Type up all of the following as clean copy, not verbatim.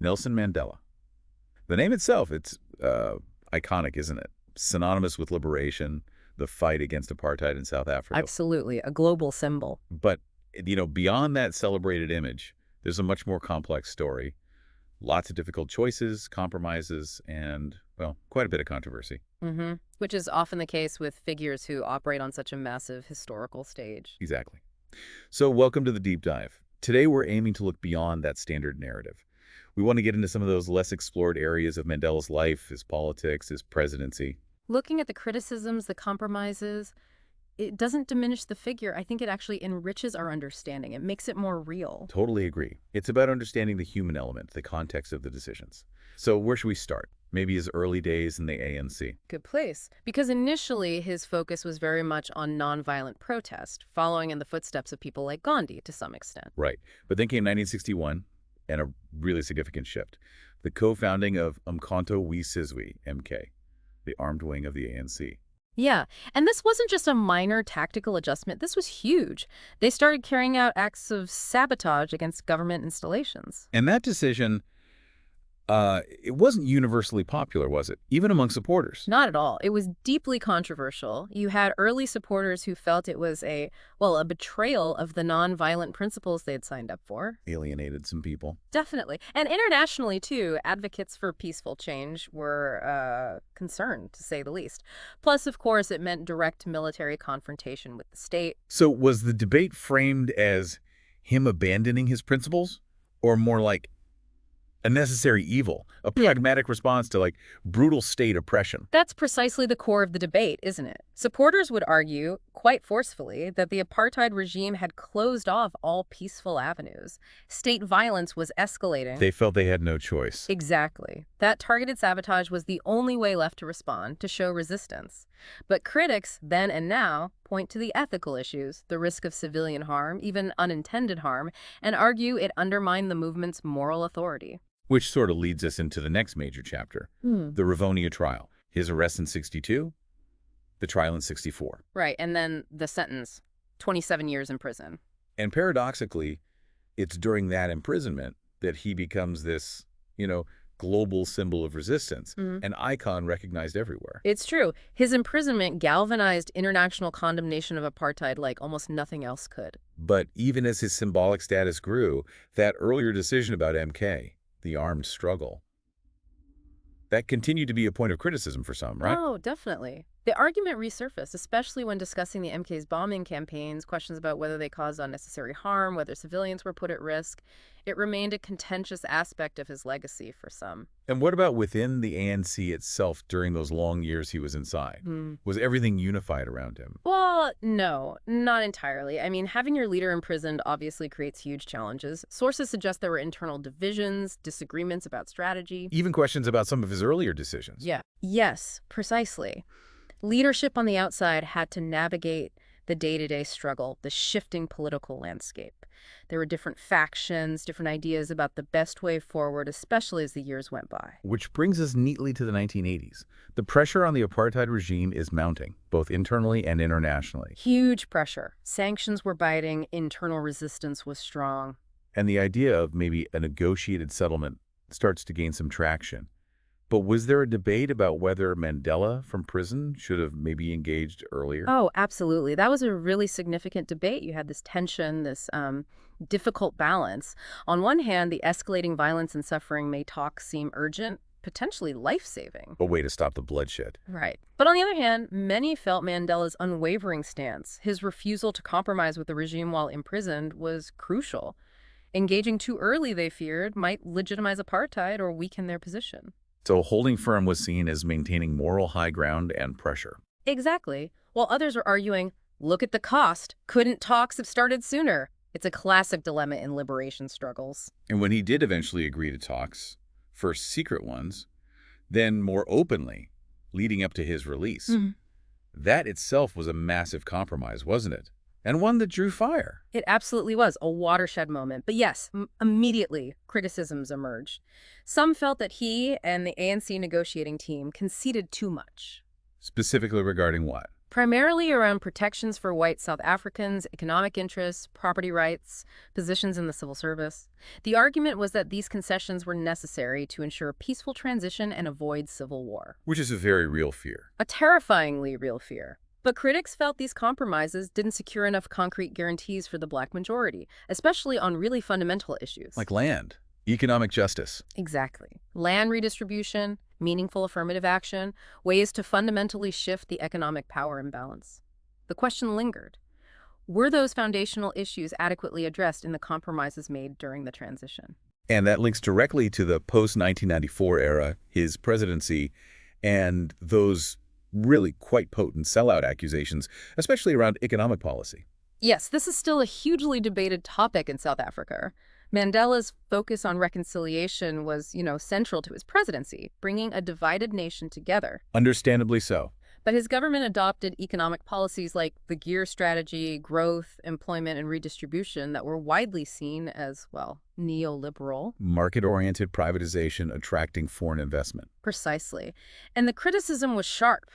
Nelson Mandela. The name itself, it's iconic, isn't it? Synonymous with liberation, the fight against apartheid in South Africa. Absolutely, a global symbol. But, beyond that celebrated image, there's a much more complex story. Lots of difficult choices, compromises, and, well, quite a bit of controversy. Which is often the case with figures who operate on such a massive historical stage. Exactly. So welcome to the deep dive. Today we're aiming to look beyond that standard narrative. We want to get into some of those less explored areas of Mandela's life, his politics, his presidency. Looking at the criticisms, the compromises, it doesn't diminish the figure. I think it actually enriches our understanding. It makes it more real. Totally agree. It's about understanding the human element, the context of the decisions. So where should we start? Maybe his early days in the ANC. Good place. Because initially, his focus was very much on nonviolent protest, following in the footsteps of people like Gandhi to some extent. Right. But then came 1961 and a really significant shift. The co-founding of Umkhonto we Sizwe, MK, the armed wing of the ANC. Yeah, and this wasn't just a minor tactical adjustment. This was huge. They started carrying out acts of sabotage against government installations. And that decision, it wasn't universally popular, was it? Even among supporters. Not at all. It was deeply controversial. You had early supporters who felt it was a betrayal of the nonviolent principles they had signed up for. Alienated some people. Definitely. And internationally, too, advocates for peaceful change were concerned, to say the least. Plus, of course, it meant direct military confrontation with the state. So was the debate framed as him abandoning his principles, or more like a necessary evil, a pragmatic response to brutal state oppression? That's precisely the core of the debate, isn't it? Supporters would argue, quite forcefully, that the apartheid regime had closed off all peaceful avenues. State violence was escalating. They felt they had no choice. Exactly. That targeted sabotage was the only way left to respond, to show resistance. But critics, then and now, point to the ethical issues, the risk of civilian harm, even unintended harm, and argue it undermined the movement's moral authority. Which sort of leads us into the next major chapter, the Rivonia trial. His arrest in 62, the trial in 64. Right, and then the sentence, 27 years in prison. And paradoxically, it's during that imprisonment that he becomes this, global symbol of resistance, an icon recognized everywhere. It's true. His imprisonment galvanized international condemnation of apartheid like almost nothing else could. But even as his symbolic status grew, that earlier decision about MK, the armed struggle, that continued to be a point of criticism for some, right? Oh, definitely. The argument resurfaced, especially when discussing the MK's bombing campaigns, questions about whether they caused unnecessary harm, whether civilians were put at risk. It remained a contentious aspect of his legacy for some. And what about within the ANC itself during those long years he was inside? Was everything unified around him? Well, no, not entirely. I mean, having your leader imprisoned obviously creates huge challenges. Sources suggest there were internal divisions, disagreements about strategy. Even questions about some of his earlier decisions. Yeah. Yes, precisely. Leadership on the outside had to navigate the day-to-day struggle, the shifting political landscape. There were different factions, different ideas about the best way forward, especially as the years went by. Which brings us neatly to the 1980s. The pressure on the apartheid regime is mounting, both internally and internationally. Huge pressure. Sanctions were biting, internal resistance was strong. And the idea of maybe a negotiated settlement starts to gain some traction. But was there a debate about whether Mandela from prison should have maybe engaged earlier? Oh, absolutely. That was a really significant debate. You had this tension, this difficult balance. On one hand, the escalating violence and suffering made talks seem urgent, potentially life-saving. A way to stop the bloodshed. Right. But on the other hand, many felt Mandela's unwavering stance, his refusal to compromise with the regime while imprisoned, was crucial. Engaging too early, they feared, might legitimize apartheid or weaken their position. So holding firm was seen as maintaining moral high ground and pressure. Exactly. While others were arguing, look at the cost. Couldn't talks have started sooner? It's a classic dilemma in liberation struggles. And when he did eventually agree to talks, first secret ones, then more openly, leading up to his release, that itself was a massive compromise, wasn't it? And one that drew fire. It absolutely was a watershed moment. But yes, immediately criticisms emerged. Some felt that he and the ANC negotiating team conceded too much. Specifically regarding what? Primarily around protections for white South Africans, economic interests, property rights, positions in the civil service. The argument was that these concessions were necessary to ensure a peaceful transition and avoid civil war. Which is a very real fear. A terrifyingly real fear. But critics felt these compromises didn't secure enough concrete guarantees for the black majority, especially on really fundamental issues. Like land, economic justice. Exactly. Land redistribution, meaningful affirmative action, ways to fundamentally shift the economic power imbalance. The question lingered. Were those foundational issues adequately addressed in the compromises made during the transition? And that links directly to the post-1994 era, his presidency, and those really quite potent sellout accusations, especially around economic policy. Yes, this is still a hugely debated topic in South Africa. Mandela's focus on reconciliation was, central to his presidency, bringing a divided nation together. Understandably so. But his government adopted economic policies like the GEAR strategy, growth, employment, and redistribution that were widely seen as, neoliberal. Market-oriented privatization attracting foreign investment. Precisely. And the criticism was sharp,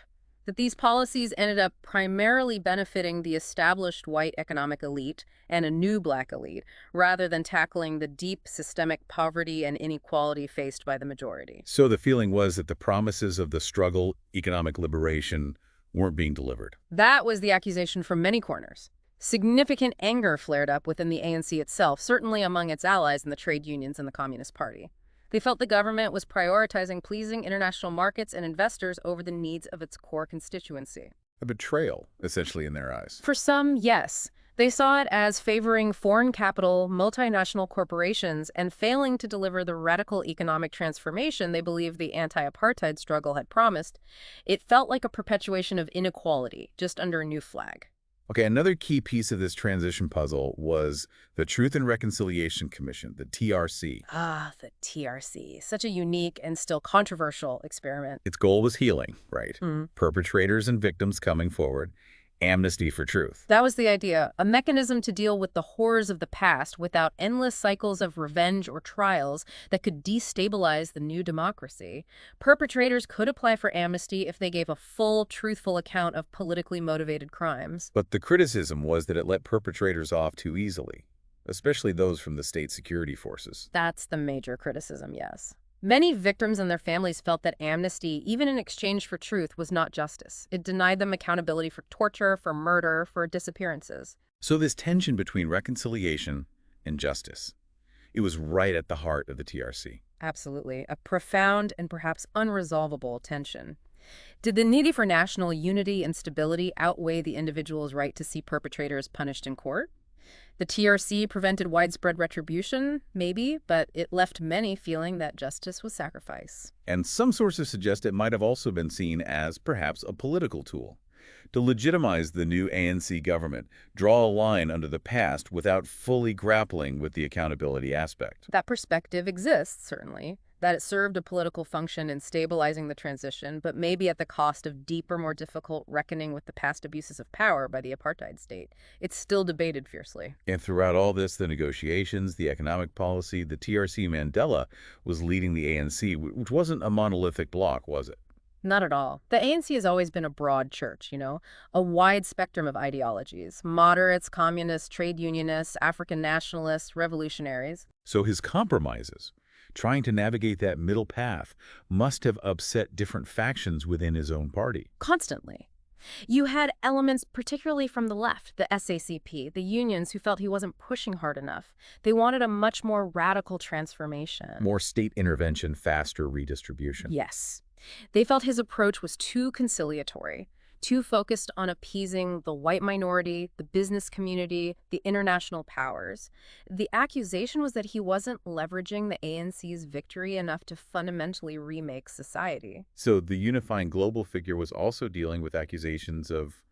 that these policies ended up primarily benefiting the established white economic elite and a new black elite, rather than tackling the deep systemic poverty and inequality faced by the majority. So the feeling was that the promises of the struggle, economic liberation, weren't being delivered. That was the accusation from many corners. Significant anger flared up within the ANC itself, certainly among its allies in the trade unions and the Communist Party. They felt the government was prioritizing pleasing international markets and investors over the needs of its core constituency. A betrayal, essentially, in their eyes. For some, yes. They saw it as favoring foreign capital, multinational corporations, and failing to deliver the radical economic transformation they believed the anti-apartheid struggle had promised. It felt like a perpetuation of inequality, just under a new flag. Okay, another key piece of this transition puzzle was the Truth and Reconciliation Commission, the TRC. Ah, the TRC. Such a unique and still controversial experiment. Its goal was healing, right? Perpetrators and victims coming forward, amnesty for truth. That was the idea, a mechanism to deal with the horrors of the past without endless cycles of revenge or trials that could destabilize the new democracy. Perpetrators could apply for amnesty if they gave a full, truthful account of politically motivated crimes. But the criticism was that it let perpetrators off too easily, especially those from the state security forces. That's the major criticism, yes. Many victims and their families felt that amnesty, even in exchange for truth, was not justice. It denied them accountability for torture, for murder, for disappearances. So this tension between reconciliation and justice, it was right at the heart of the TRC. Absolutely. A profound and perhaps unresolvable tension. Did the need for national unity and stability outweigh the individual's right to see perpetrators punished in court? The TRC prevented widespread retribution, maybe, but it left many feeling that justice was sacrifice. And some sources suggest it might have also been seen as perhaps a political tool to legitimize the new ANC government, draw a line under the past without fully grappling with the accountability aspect. That perspective exists, certainly, that it served a political function in stabilizing the transition, but maybe at the cost of deeper, more difficult reckoning with the past abuses of power by the apartheid state. It's still debated fiercely. And throughout all this, the negotiations, the economic policy, the TRC Mandela was leading the ANC, which wasn't a monolithic bloc, was it? Not at all. The ANC has always been a broad church, a wide spectrum of ideologies. Moderates, communists, trade unionists, African nationalists, revolutionaries. So his compromises, trying to navigate that middle path, must have upset different factions within his own party. Constantly. You had elements particularly from the left, the SACP, the unions who felt he wasn't pushing hard enough. They wanted a much more radical transformation. More state intervention, faster redistribution. Yes. They felt his approach was too conciliatory, too focused on appeasing the white minority, the business community, the international powers. The accusation was that he wasn't leveraging the ANC's victory enough to fundamentally remake society. So the unifying global figure was also dealing with accusations of,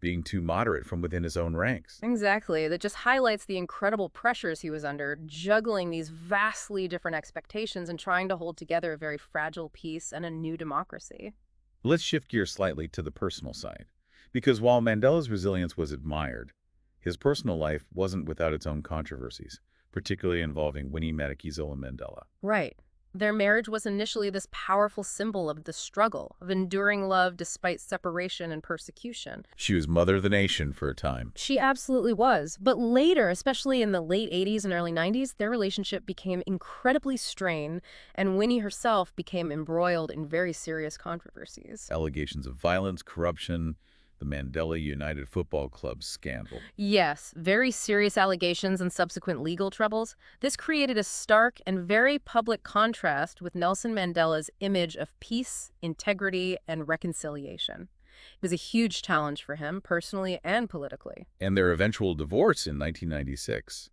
being too moderate from within his own ranks. Exactly. That just highlights the incredible pressures he was under, juggling these vastly different expectations and trying to hold together a very fragile peace and a new democracy. Let's shift gears slightly to the personal side, because while Mandela's resilience was admired, his personal life wasn't without its own controversies, particularly involving Winnie Madikizela Mandela. Right. Their marriage was initially this powerful symbol of the struggle, of enduring love despite separation and persecution. She was mother of the nation for a time. She absolutely was. But later, especially in the late 80s and early 90s, their relationship became incredibly strained, and Winnie herself became embroiled in very serious controversies. Allegations of violence, corruption, the Mandela United Football Club scandal. Yes, very serious allegations and subsequent legal troubles. This created a stark and very public contrast with Nelson Mandela's image of peace, integrity, and reconciliation. It was a huge challenge for him, personally and politically. And their eventual divorce in 1996.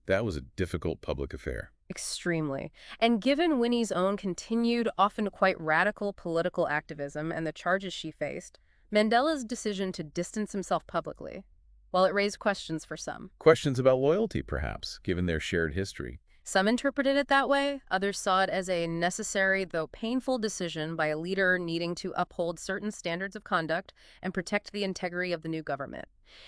That was a difficult public affair. Extremely. And given Winnie's own continued, often quite radical political activism and the charges she faced, Mandela's decision to distance himself publicly, well, it raised questions for some. Questions about loyalty, perhaps, given their shared history. Some interpreted it that way. Others saw it as a necessary, though painful, decision by a leader needing to uphold certain standards of conduct and protect the integrity of the new government.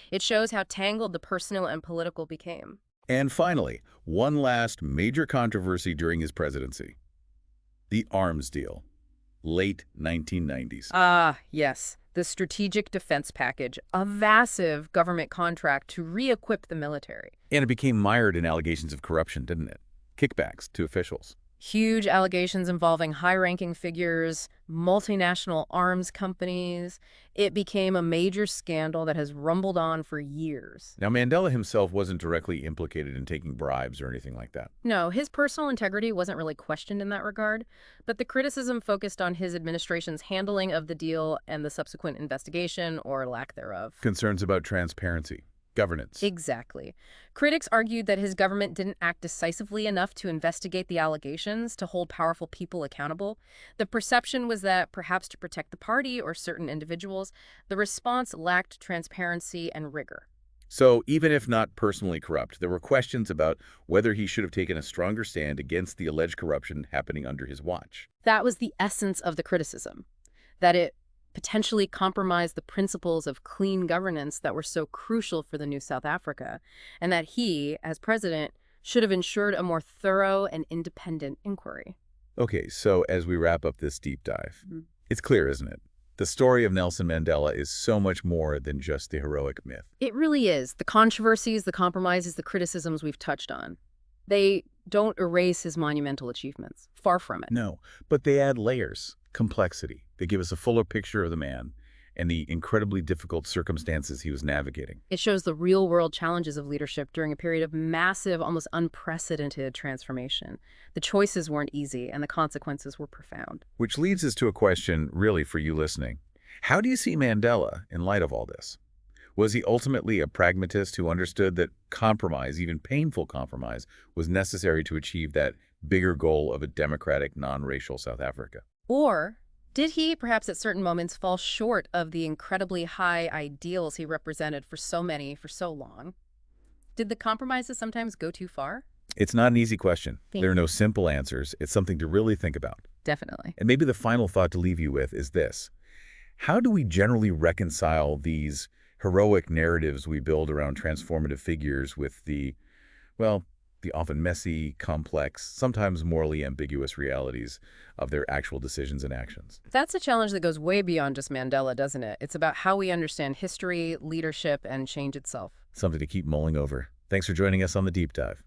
It shows how tangled the personal and political became. And finally, one last major controversy during his presidency. The arms deal. Late 1990s. Ah, yes. The Strategic Defense Package, a massive government contract to re-equip the military. And it became mired in allegations of corruption, didn't it? Kickbacks to officials. Huge allegations involving high-ranking figures, multinational arms companies. It became a major scandal that has rumbled on for years. Now, Mandela himself wasn't directly implicated in taking bribes or anything like that. No, his personal integrity wasn't really questioned in that regard, but the criticism focused on his administration's handling of the deal and the subsequent investigation, or lack thereof. Concerns about transparency, governance. Exactly. Critics argued that his government didn't act decisively enough to investigate the allegations, to hold powerful people accountable. The perception was that, perhaps to protect the party or certain individuals, the response lacked transparency and rigor. So, even if not personally corrupt, there were questions about whether he should have taken a stronger stand against the alleged corruption happening under his watch. That was the essence of the criticism, that it potentially compromised the principles of clean governance that were so crucial for the new South Africa, and that he, as president, should have ensured a more thorough and independent inquiry. Okay, so as we wrap up this deep dive, it's clear, isn't it? The story of Nelson Mandela is so much more than just the heroic myth. It really is. The controversies, the compromises, the criticisms we've touched on, they don't erase his monumental achievements. Far from it. No, but they add layers, complexity. They give us a fuller picture of the man and the incredibly difficult circumstances he was navigating. It shows the real-world challenges of leadership during a period of massive, almost unprecedented transformation. The choices weren't easy, and the consequences were profound. Which leads us to a question, really, for you listening. How do you see Mandela in light of all this? Was he ultimately a pragmatist who understood that compromise, even painful compromise, was necessary to achieve that bigger goal of a democratic, non-racial South Africa? Or did he, perhaps at certain moments, fall short of the incredibly high ideals he represented for so many for so long? Did the compromises sometimes go too far? It's not an easy question. Thank There are you. no simple answers. It's something to really think about. Definitely. And maybe the final thought to leave you with is this. How do we generally reconcile these heroic narratives we build around transformative figures with the often messy, complex, sometimes morally ambiguous realities of their actual decisions and actions? That's a challenge that goes way beyond just Mandela, doesn't it? It's about how we understand history, leadership, and change itself. Something to keep mulling over. Thanks for joining us on The Deep Dive.